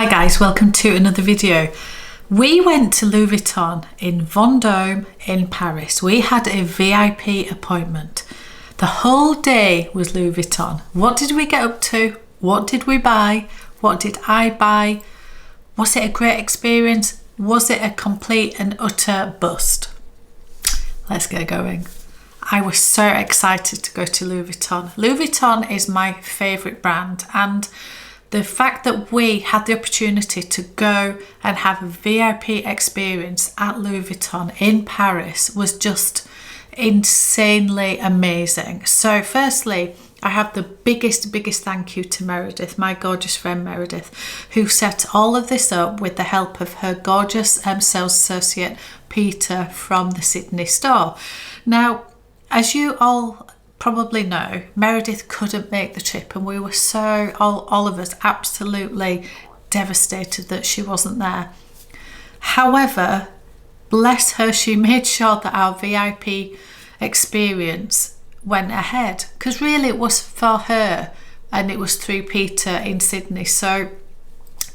Hi guys, welcome to another video. We went to Louis Vuitton in Vendôme in Paris. We had a VIP appointment. The whole day was Louis Vuitton. What did we get up to? What did we buy? What did I buy? Was it a great experience? Was it a complete and utter bust? Let's get going. I was so excited to go to Louis Vuitton. Louis Vuitton is my favourite brand, and the fact that we had the opportunity to go and have a VIP experience at Louis Vuitton in Paris was just insanely amazing. So firstly, I have the biggest thank you to Meredith, my gorgeous friend Meredith, who set all of this up with the help of her gorgeous sales associate Peter from the Sydney store. Now, as you all probably know, Meredith couldn't make the trip, and we were so, all of us, absolutely devastated that she wasn't there. However, bless her, she made sure that our VIP experience went ahead, because really it was for her and it was through Peter in Sydney. So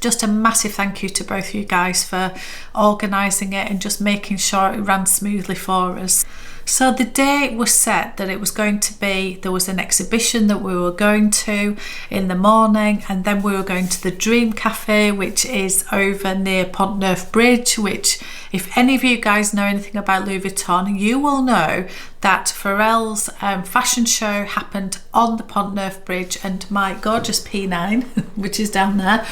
just a massive thank you to both of you guys for organising it and just making sure it ran smoothly for us. So the day was set that it was going to be, there was an exhibition that we were going to in the morning, and then we were going to the Dream Cafe, which is over near Pont Neuf Bridge, which, if any of you guys know anything about Louis Vuitton, you will know that Pharrell's fashion show happened on the Pont Neuf Bridge, and my gorgeous P9, which is down there,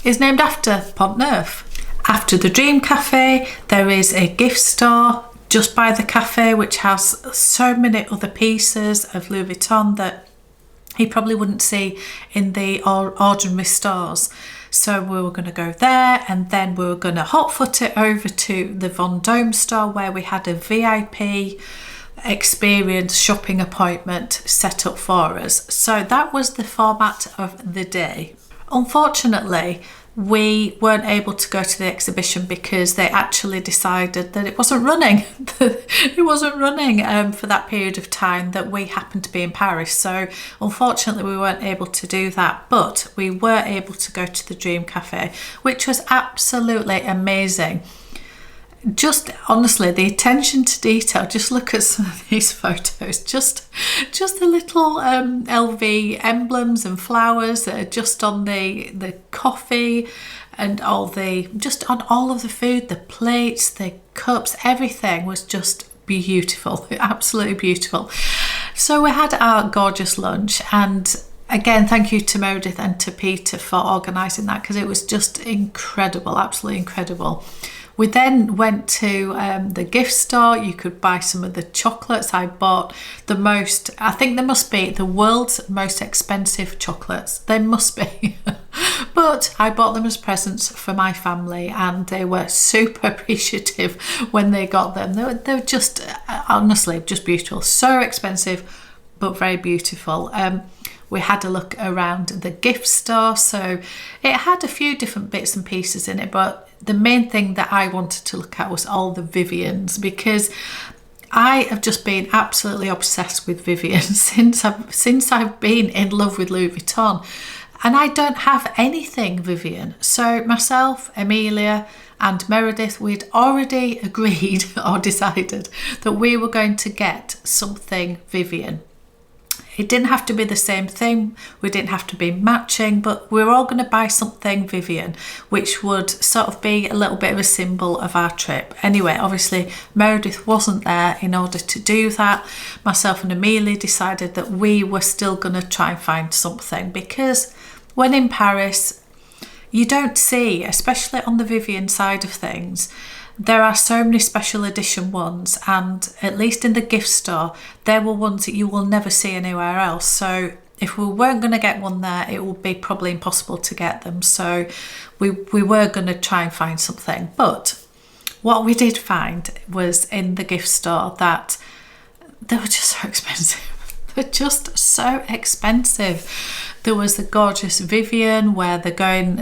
is named after Pont Neuf. After the Dream Cafe, there is a gift store just by the cafe, which has so many other pieces of Louis Vuitton that you probably wouldn't see in the ordinary stores. So we were going to go there, and then we were going to hot foot it over to the Vendôme store, where we had a VIP experience shopping appointment set up for us. So that was the format of the day. Unfortunately, we weren't able to go to the exhibition because they actually decided that it wasn't running. It wasn't running for that period of time that we happened to be in Paris. So unfortunately we weren't able to do that, but we were able to go to the Dream Cafe, which was absolutely amazing. Just honestly, the attention to detail, just look at some of these photos, just the little LV emblems and flowers that are just on the coffee, and just on all of the food, the plates, the cups, everything was just beautiful, absolutely beautiful. So we had our gorgeous lunch, and again, thank you to Meredith and to Peter for organising that, because it was just incredible, absolutely incredible. We then went to the gift store. You could buy some of the chocolates. I bought I think they must be the world's most expensive chocolates. They must be. But I bought them as presents for my family, and they were super appreciative when they got them. They were just, honestly, just beautiful. So expensive, but very beautiful. We had a look around the gift store. So it had a few different bits and pieces in it, but the main thing that I wanted to look at was all the Vivians, because I have just been absolutely obsessed with Vivian since I've been in love with Louis Vuitton, and I don't have anything Vivian. So myself, Amelia and Meredith, we'd already agreed or decided that we were going to get something Vivian. It didn't have to be the same thing, we didn't have to be matching, but we were all going to buy something Vivian, which would sort of be a little bit of a symbol of our trip. Anyway, obviously Meredith wasn't there in order to do that. Myself and Amelia decided that we were still going to try and find something, because when in Paris, you don't see, especially on the Vivian side of things, there are so many special edition ones, and at least in the gift store, there were ones that you will never see anywhere else. So if we weren't going to get one there, it would be probably impossible to get them. So we were going to try and find something. But what we did find was in the gift store that they were just so expensive. They're just so expensive. There was the gorgeous Vivian, where Vivian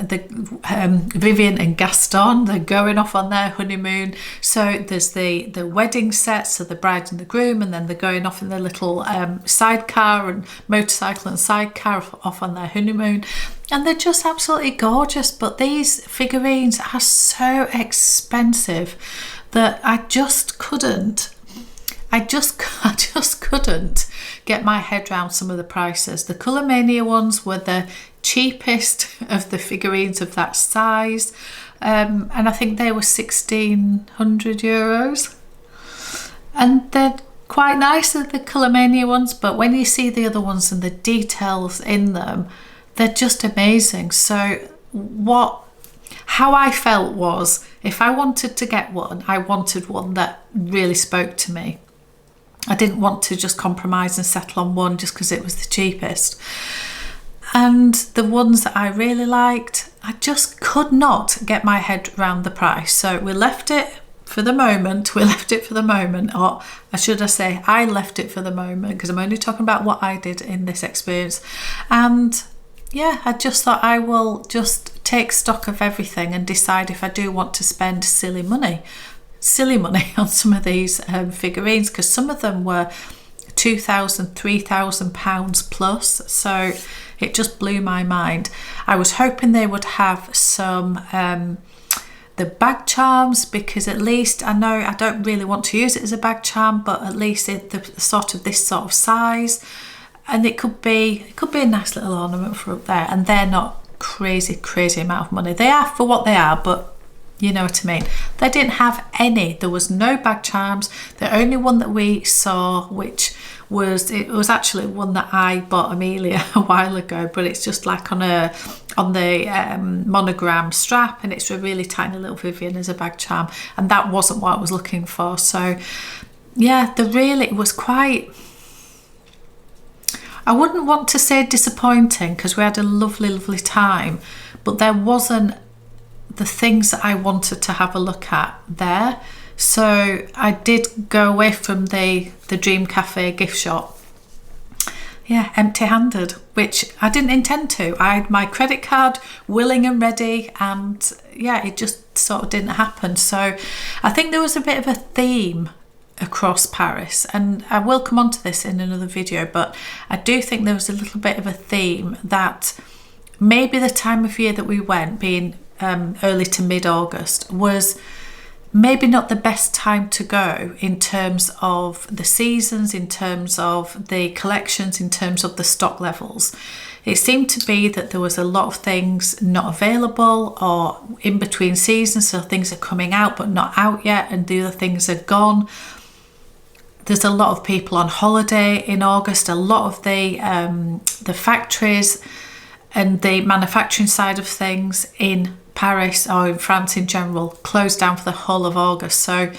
and Gaston, they're going off on their honeymoon. So there's the wedding set, so the bride and the groom, and then they're going off in their little sidecar and motorcycle and sidecar off on their honeymoon. and they're just absolutely gorgeous. But these figurines are so expensive that I just couldn't get my head around some of the prices. The Colour Mania ones were the cheapest of the figurines of that size, and I think they were €1,600, and they're quite nice, the Colour Mania ones, but when you see the other ones and the details in them, they're just amazing. So how I felt was, if I wanted to get one, I wanted one that really spoke to me. I didn't want to just compromise and settle on one just because it was the cheapest. And the ones that I really liked, I just could not get my head around the price. So we left it for the moment. Or should I say, I left it for the moment, because I'm only talking about what I did in this experience. And yeah, I just thought I will just take stock of everything and decide if I do want to spend silly money on some of these figurines, because some of them were £2,000, £3,000 plus. So it just blew my mind. I was hoping they would have some the bag charms, because at least I know I don't really want to use it as a bag charm, but at least this sort of size, and it could be a nice little ornament for up there. And they're not crazy amount of money. They are for what they are, but you know what I mean. They didn't have any. There was no bag charms. The only one that we saw, which was actually one that I bought Amelia a while ago, but it's just like on the monogram strap, and it's a really tiny little Vivian as a bag charm, and that wasn't what I was looking for. So yeah, it was quite, I wouldn't want to say disappointing, because we had a lovely time, but there wasn't the things that I wanted to have a look at there. So I did go away from the Dream Cafe gift shop, yeah, empty-handed, which I didn't intend to. I had my credit card willing and ready, and yeah, it just sort of didn't happen. So I think there was a bit of a theme across Paris, and I will come on to this in another video, but I do think there was a little bit of a theme that maybe the time of year that we went, being early to mid-August, was maybe not the best time to go in terms of the seasons, in terms of the collections, in terms of the stock levels. It seemed to be that there was a lot of things not available or in between seasons, so things are coming out but not out yet, and the other things are gone. There's a lot of people on holiday in August. A lot of the factories and the manufacturing side of things in Paris, or in France in general, closed down for the whole of August. So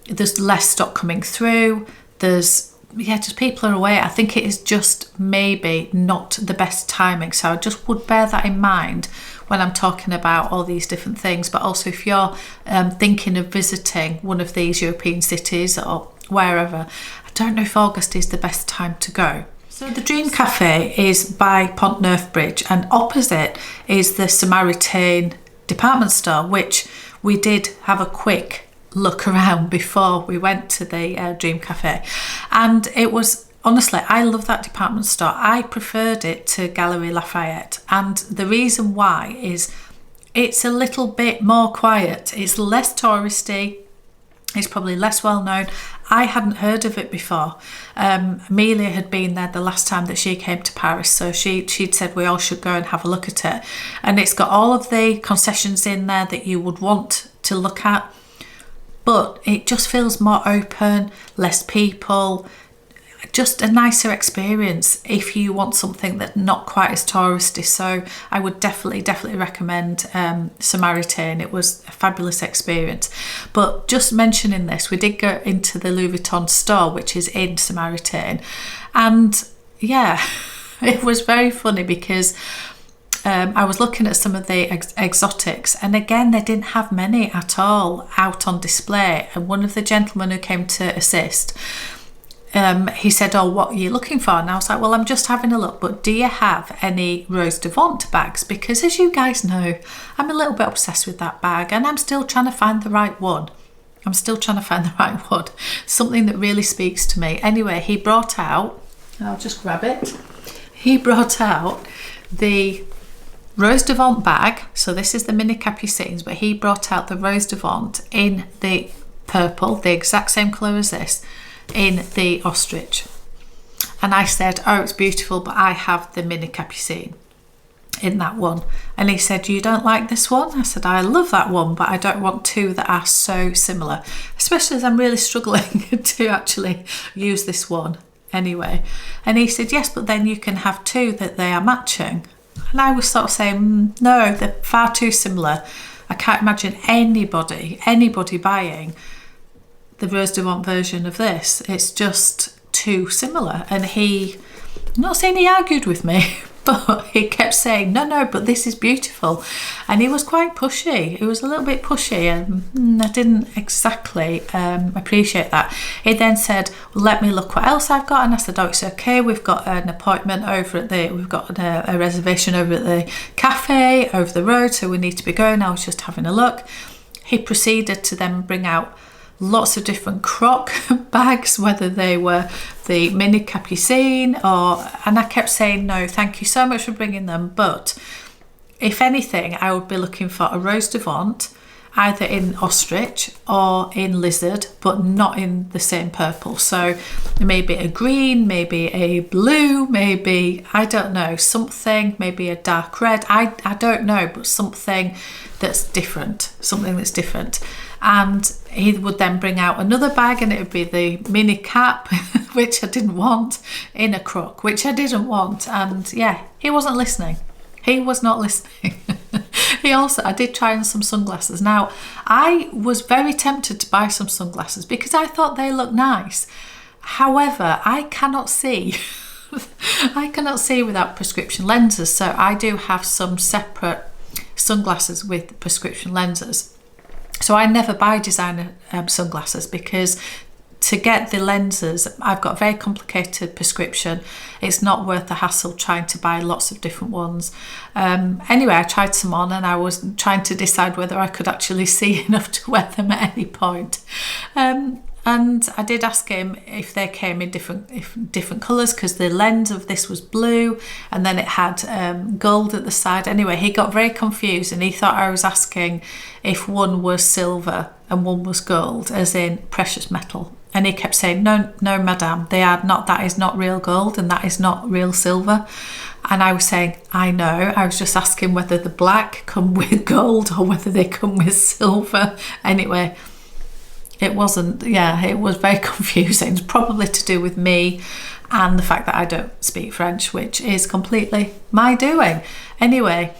there's less stock coming through. Just people are away. I think it is just maybe not the best timing. So I just would bear that in mind when I'm talking about all these different things. But also, if you're thinking of visiting one of these European cities or wherever, I don't know if August is the best time to go. So the Dream Cafe is by Pont Neuf Bridge, and opposite is the Samaritain department store, which we did have a quick look around before we went to the Dream Cafe. And it was, honestly, I love that department store. I preferred it to Galeries Lafayette, and the reason why is it's a little bit more quiet. It's less touristy. It's probably less well known. I hadn't heard of it before. Amelia had been there the last time that she came to Paris, so she'd said we all should go and have a look at it. And it's got all of the concessions in there that you would want to look at, but it just feels more open, less people, just a nicer experience if you want something that's not quite as touristy. So I would definitely recommend Samaritain. It was a fabulous experience. But just mentioning this, we did go into the Louis Vuitton store, which is in Samaritain, and yeah, it was very funny because I was looking at some of the exotics, and again, they didn't have many at all out on display. And one of the gentlemen who came to assist, he said, "Oh, what are you looking for?" And I was like, "Well, I'm just having a look, but do you have any Rose de Vent bags? Because as you guys know, I'm a little bit obsessed with that bag, and I'm still trying to find the right one. Something that really speaks to me." Anyway, he brought out, I'll just grab it. He brought out the Rose de Vent bag. So this is the mini capucines, but he brought out the Rose de Vent in the purple, the exact same colour as this, in the ostrich. And I said, oh, it's beautiful, but I have the mini capucine in that one. And he said, you don't like this one? I said, I love that one, but I don't want two that are so similar, especially as I'm really struggling to actually use this one anyway. And he said, yes, but then you can have two that they are matching. And I was sort of saying, no, they're far too similar. I can't imagine anybody buying the Rose de Vent version of this. It's just too similar. And I'm not saying he argued with me, but he kept saying, no, but this is beautiful. And he was quite pushy. He was a little bit pushy, and I didn't exactly appreciate that. He then said, well, let me look what else I've got. And I said, oh, it's okay. We've got an appointment we've got a reservation over at the cafe over the road, so we need to be going. I was just having a look. He proceeded to then bring out lots of different croc bags, whether they were the mini capucine and I kept saying, no, thank you so much for bringing them, but if anything, I would be looking for a Rose de Vent either in ostrich or in lizard, but not in the same purple. So maybe a green, maybe a blue, maybe, I don't know, something, maybe a dark red, I don't know, but something that's different. And he would then bring out another bag, and it would be the mini cap, which I didn't want, in a croc, which I didn't want. And yeah, he wasn't listening. He was not listening. I did try on some sunglasses. Now, I was very tempted to buy some sunglasses because I thought they looked nice. However, I cannot see. I cannot see without prescription lenses. So I do have some separate sunglasses with prescription lenses. So I never buy designer sunglasses because to get the lenses, I've got a very complicated prescription. It's not worth the hassle trying to buy lots of different ones. Anyway, I tried some on and I was trying to decide whether I could actually see enough to wear them at any point. And I did ask him if they came in different colours, because the lens of this was blue and then it had gold at the side. Anyway, he got very confused and he thought I was asking if one was silver and one was gold, as in precious metal. And he kept saying, no, madame, they are not. That is not real gold and that is not real silver. And I was saying, I know. I was just asking whether the black come with gold or whether they come with silver. Anyway, it wasn't, it was very confusing. It's probably to do with me and the fact that I don't speak French, which is completely my doing. Anyway,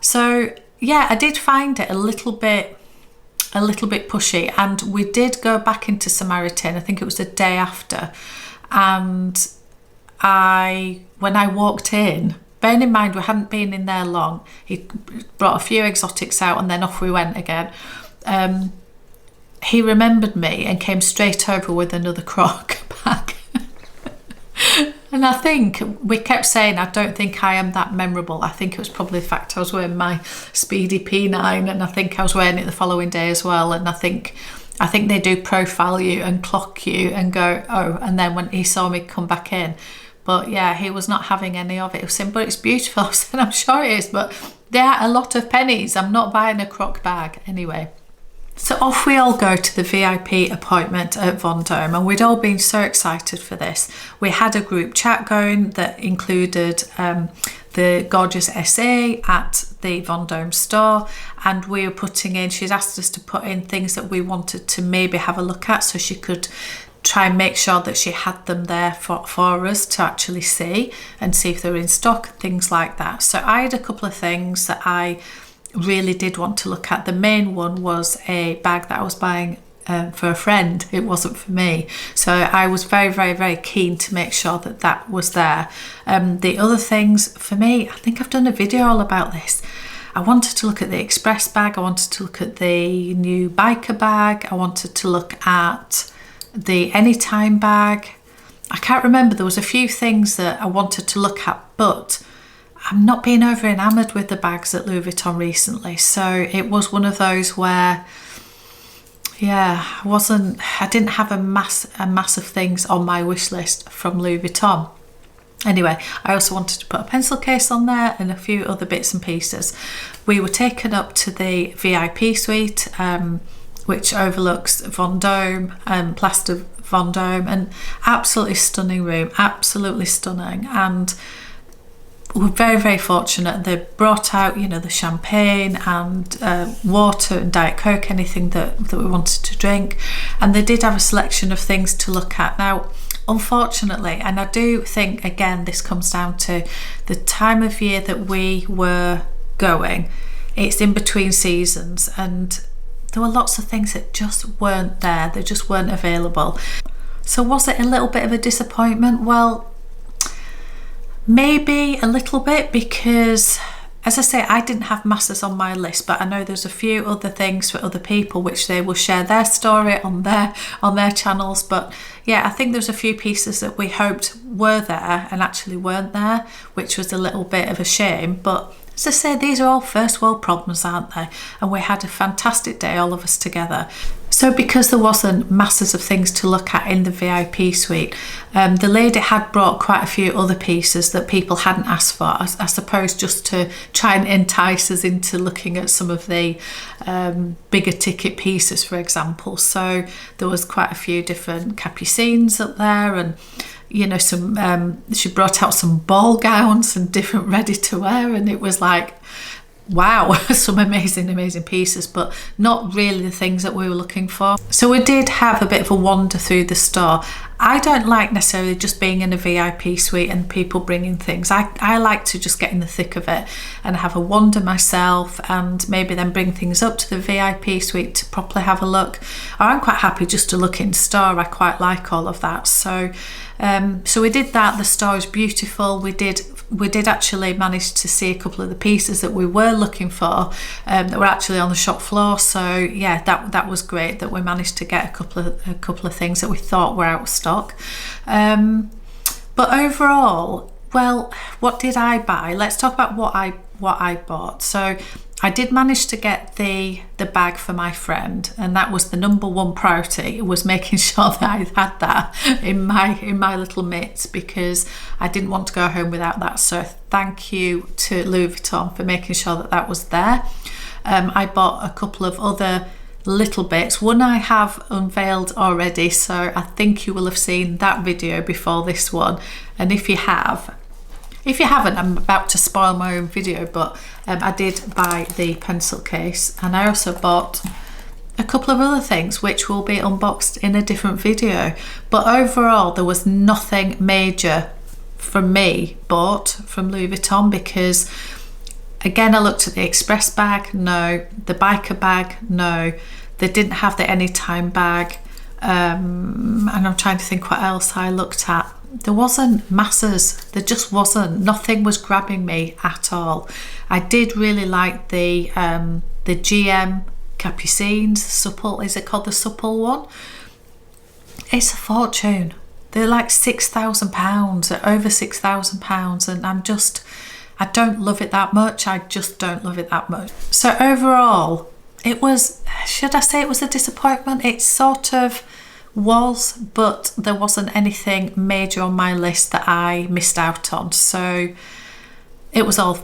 so yeah, I did find it a little bit pushy, and we did go back into Samaritan. I think it was the day after, and when I walked in, bearing in mind we hadn't been in there long, he brought a few exotics out and then off we went again. He remembered me and came straight over with another croc bag. And I think we kept saying, I don't think I am that memorable. I think it was probably the fact I was wearing my Speedy P9, and I think I was wearing it the following day as well. And I think they do profile you and clock you and go, oh, and then when he saw me come back in. But yeah, he was not having any of it. He was saying, but it's beautiful. I said, I'm sure it is, but they are a lot of pennies. I'm not buying a croc bag anyway. So off we all go to the VIP appointment at Vendome, and we'd all been so excited for this. We had a group chat going that included the gorgeous SA at the Vendome store, and we were putting in, she'd asked us to put in things that we wanted to maybe have a look at so she could try and make sure that she had them there for us to actually see and see if they were in stock, things like that. So I had a couple of things that I really did want to look at. The main one was a bag that I was buying for a friend. It wasn't for me, so I was very, very, very keen to make sure that that was there. The other things for me, I think I've done a video all about this. I wanted to look at the Express bag, I wanted to look at the new biker bag, I wanted to look at the Anytime bag. I can't remember, there was a few things that I wanted to look at, but I'm not being over enamoured with the bags at Louis Vuitton recently. So it was one of those where, I didn't have a mass of things on my wish list from Louis Vuitton. Anyway, I also wanted to put a pencil case on there and a few other bits and pieces. We were taken up to the VIP suite, which overlooks Vendome, plaster Vendome, and absolutely stunning room, absolutely stunning. And we're very, very fortunate. They brought out, you know, the champagne and water and Diet Coke, anything that we wanted to drink. And they did have a selection of things to look at. Now, unfortunately, and I do think, again, this comes down to the time of year that we were going. It's in between seasons, and there were lots of things that just weren't there. They just weren't available. So was it a little bit of a disappointment? Well, maybe a little bit, because as I say, I didn't have masses on my list, but I know there's a few other things for other people which they will share their story on their channels. But yeah, I think there's a few pieces that we hoped were there and actually weren't there, which was a little bit of a shame. But as I say, these are all first world problems, aren't they? And we had a fantastic day, all of us together. So because there wasn't masses of things to look at in the VIP suite, the lady had brought quite a few other pieces that people hadn't asked for, I suppose, just to try and entice us into looking at some of the bigger ticket pieces, for example. So there was quite a few different capucines up there, and you know, some she brought out some ball gowns and different ready to wear, and it was like, wow, some amazing pieces, but not really the things that we were looking for. So we did have a bit of a wander through the store. I don't like necessarily just being in a VIP suite and people bringing things. I like to just get in the thick of it and have a wander myself, and maybe then bring things up to the VIP suite to properly have a look. Or I'm quite happy just to look in store. I quite like all of that. So so we did that. The store is beautiful. We did actually manage to see a couple of the pieces that we were looking for, that were actually on the shop floor. So yeah, that was great that we managed to get a couple of things that we thought were out of stock. But overall, well, what did I buy? Let's talk about what I bought. So I did manage to get the bag for my friend, and that was the number one priority. It was making sure that I had that in my little mitts, because I didn't want to go home without that. So thank you to Louis Vuitton for making sure that that was there. I bought a couple of other little bits. One I have unveiled already, so I think you will have seen that video before this one. And if you haven't, I'm about to spoil my own video, but I did buy the pencil case, and I also bought a couple of other things which will be unboxed in a different video. But overall, there was nothing major from me bought from Louis Vuitton, because again, I looked at the express bag, no. The biker bag, no. They didn't have the anytime bag, and I'm trying to think what else I looked at. There wasn't masses. There just wasn't. Nothing was grabbing me at all. I did really like the GM capucines, supple. Is it called the supple one? It's a fortune. They're like £6,000, they're over £6,000, and I don't love it that much. I just don't love it that much. So overall, it was, should I say it was a disappointment? It sort of was, but there wasn't anything major on my list that I missed out on. So it was all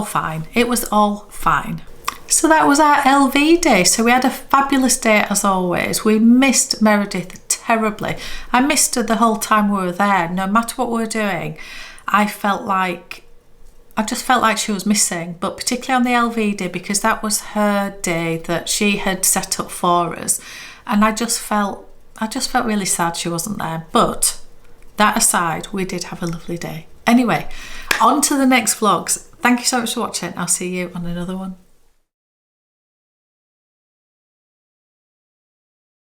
fine. It was all fine. So that was our LV day. So we had a fabulous day as always. We missed Meredith terribly. I missed her the whole time we were there. No matter what we were doing, I just felt like she was missing, but particularly on the LV day, because that was her day that she had set up for us. And I just felt really sad she wasn't there. But that aside, we did have a lovely day. Anyway, on to the next vlogs. Thank you so much for watching. I'll see you on another one.